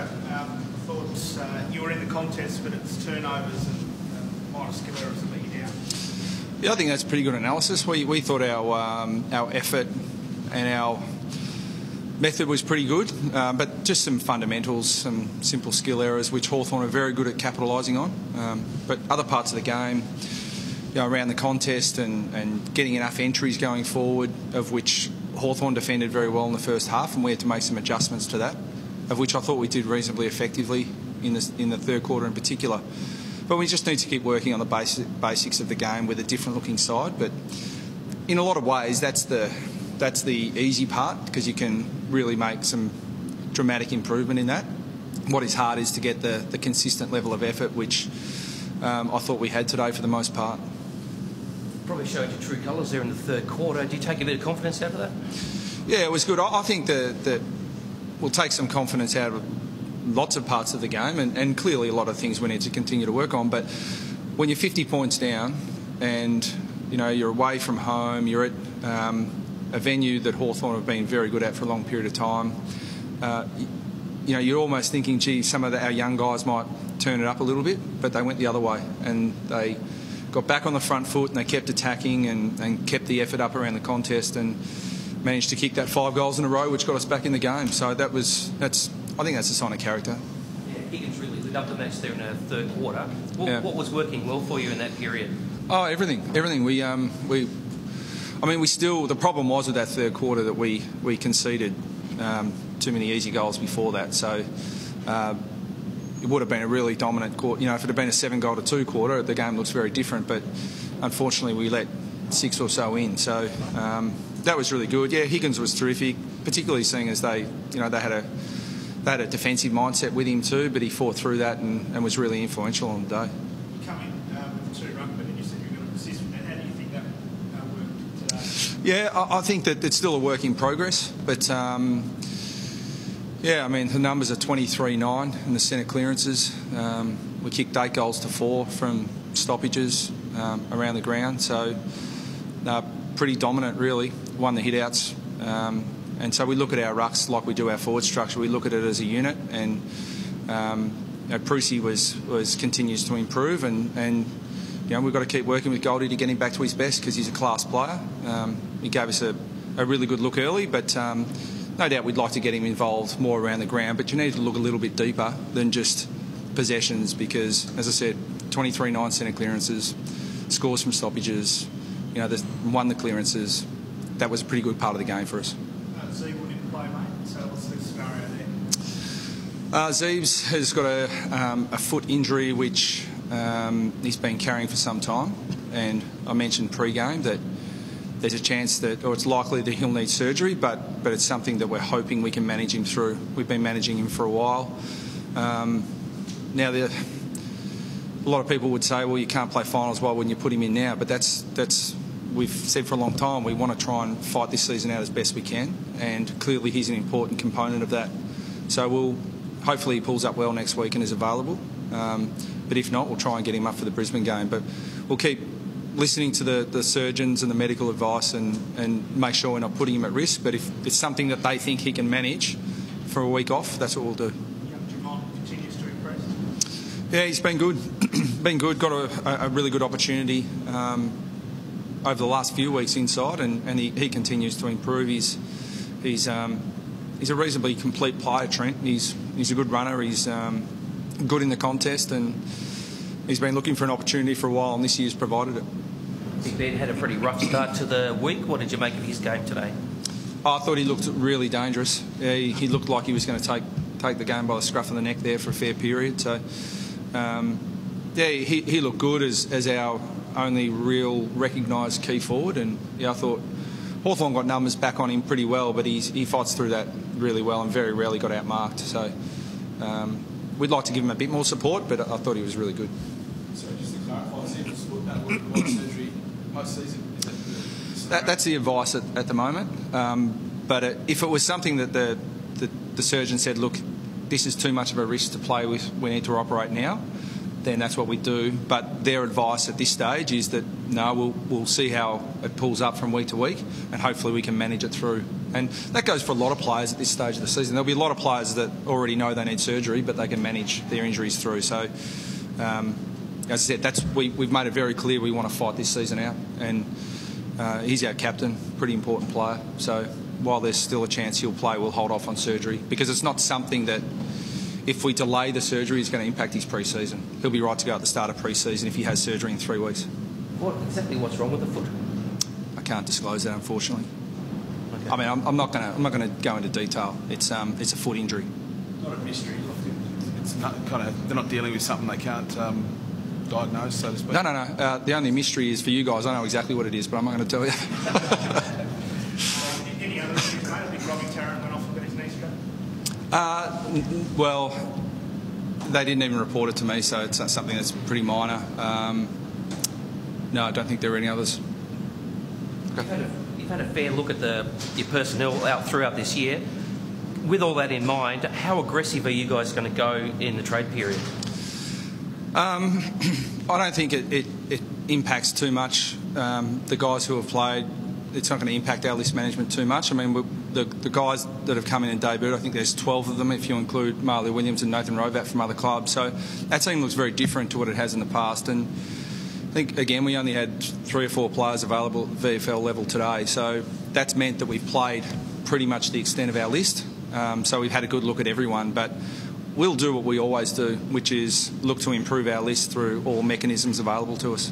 Scrap. I thought you were in the contest, but it's turnovers and minor skill errors that let you down. Yeah, I think that's pretty good analysis. We thought our effort and our method was pretty good, but just some fundamentals, some simple skill errors, which Hawthorn are very good at capitalising on. But other parts of the game, around the contest and getting enough entries going forward, of which Hawthorn defended very well in the first half, and we had to make some adjustments to that, of which I thought we did reasonably effectively in the third quarter in particular. But we just need to keep working on the basics of the game with a different looking side. But in a lot of ways, that's the easy part, because you can really make some dramatic improvement in that. What is hard is to get the consistent level of effort, which I thought we had today for the most part. Probably showed your true colours there in the third quarter. Do you take a bit of confidence out of that? Yeah, it was good. I think that we'll take some confidence out of lots of parts of the game, and clearly a lot of things we need to continue to work on. But when you're 50 points down and you're away from home, you're at a venue that Hawthorn have been very good at for a long period of time, you're almost thinking, gee, some of our young guys might turn it up a little bit, but they went the other way and they got back on the front foot and they kept attacking and kept the effort up around the contest and managed to kick that 5 goals in a row, which got us back in the game. So I think that's a sign of character. Yeah, Higgins really lit up the match there in the third quarter. What was working well for you in that period? Oh, everything. The problem was with that third quarter that we conceded too many easy goals before that. So it would have been a really dominant quarter. If it had been a 7-goal-2 quarter, the game looks very different. But unfortunately, we let 6 or so in. So that was really good. Yeah, Higgins was terrific, particularly seeing as they had a defensive mindset with him too. But he fought through that and was really influential on the day. You come in with 2 ruckmen and you said you're going to persist with that. How do you think that worked today? Yeah, I think that it's still a work in progress, but the numbers are 23-9 in the centre clearances. We kicked 8 goals to 4 from stoppages around the ground, so pretty dominant really. Won the hit-outs, and so we look at our rucks like we do our forward structure. We look at it as a unit, and Prusy continues to improve, and we've got to keep working with Goldie to get him back to his best, because he's a class player. He gave us a really good look early, but no doubt we'd like to get him involved more around the ground. But you need to look a little bit deeper than just possessions, because, as I said, 23-9 centre clearances, scores from stoppages, won the clearances. That was a pretty good part of the game for us. Zeeb didn't play, mate, so what's the scenario there? Zeebs has got a foot injury which he's been carrying for some time, and I mentioned pre-game that there's a chance or it's likely that he'll need surgery, but it's something that we're hoping we can manage him through. We've been managing him for a while. Now, a lot of people would say, well, you can't play finals, why wouldn't you put him in now? But that's we've said for a long time, we want to try and fight this season out as best we can, and clearly he's an important component of that. So hopefully he pulls up well next week and is available. But if not, we'll try and get him up for the Brisbane game. But we'll keep listening to the surgeons and the medical advice and make sure we're not putting him at risk. But if it's something that they think he can manage for a week off, that's what we'll do. Young continues to impress. Yeah, he's been good. Got a really good opportunity over the last few weeks inside, and he continues to improve. He's a reasonably complete player, Trent. He's a good runner. He's good in the contest, and he's been looking for an opportunity for a while, and this year's provided it. Big Ben had a pretty rough start to the week. What did you make of his game today? I thought he looked really dangerous. Yeah, he looked like he was going to take the game by the scruff of the neck there for a fair period. So, he looked good as our only real recognised key forward, and I thought Hawthorn got numbers back on him pretty well, but he fights through that really well and very rarely got outmarked. So we'd like to give him a bit more support, but I thought he was really good. So just to clarify, that would want surgery post-season? That's the advice at the moment. But if it was something that the surgeon said, look, this is too much of a risk to play with, we need to operate now, then that's what we do. But their advice at this stage is that no, we'll see how it pulls up from week to week, and hopefully we can manage it through. And that goes for a lot of players at this stage of the season. There'll be a lot of players that already know they need surgery, but they can manage their injuries through. So, as I said, we've made it very clear we want to fight this season out. And he's our captain, pretty important player. So while there's still a chance he'll play, we'll hold off on surgery, because it's not something that, if we delay the surgery, is going to impact his pre-season. He'll be right to go at the start of pre-season if he has surgery in 3 weeks. What's wrong with the foot? I can't disclose that, unfortunately. Okay. I mean, I'm not going to go into detail. It's a foot injury. Not a mystery. It's not they're not dealing with something they can't diagnose, so to speak. No. The only mystery is for you guys. I know exactly what it is, but I'm not going to tell you. Any other issues, mate? I think Robbie Tarrant went off and got his knee strap. Well, they didn't even report it to me, so it's something that's pretty minor. No, I don't think there are any others. Okay. You've had a fair look at your personnel out throughout this year. With all that in mind, how aggressive are you guys going to go in the trade period? I don't think it impacts too much. The guys who have played, it's not going to impact our list management too much. I mean, the guys that have come in and debuted, I think there's 12 of them if you include Marley Williams and Nathan Robat from other clubs. So that team looks very different to what it has in the past. And I think, again, we only had 3 or 4 players available at VFL level today. So that's meant that we've played pretty much the extent of our list. So we've had a good look at everyone. But we'll do what we always do, which is look to improve our list through all mechanisms available to us.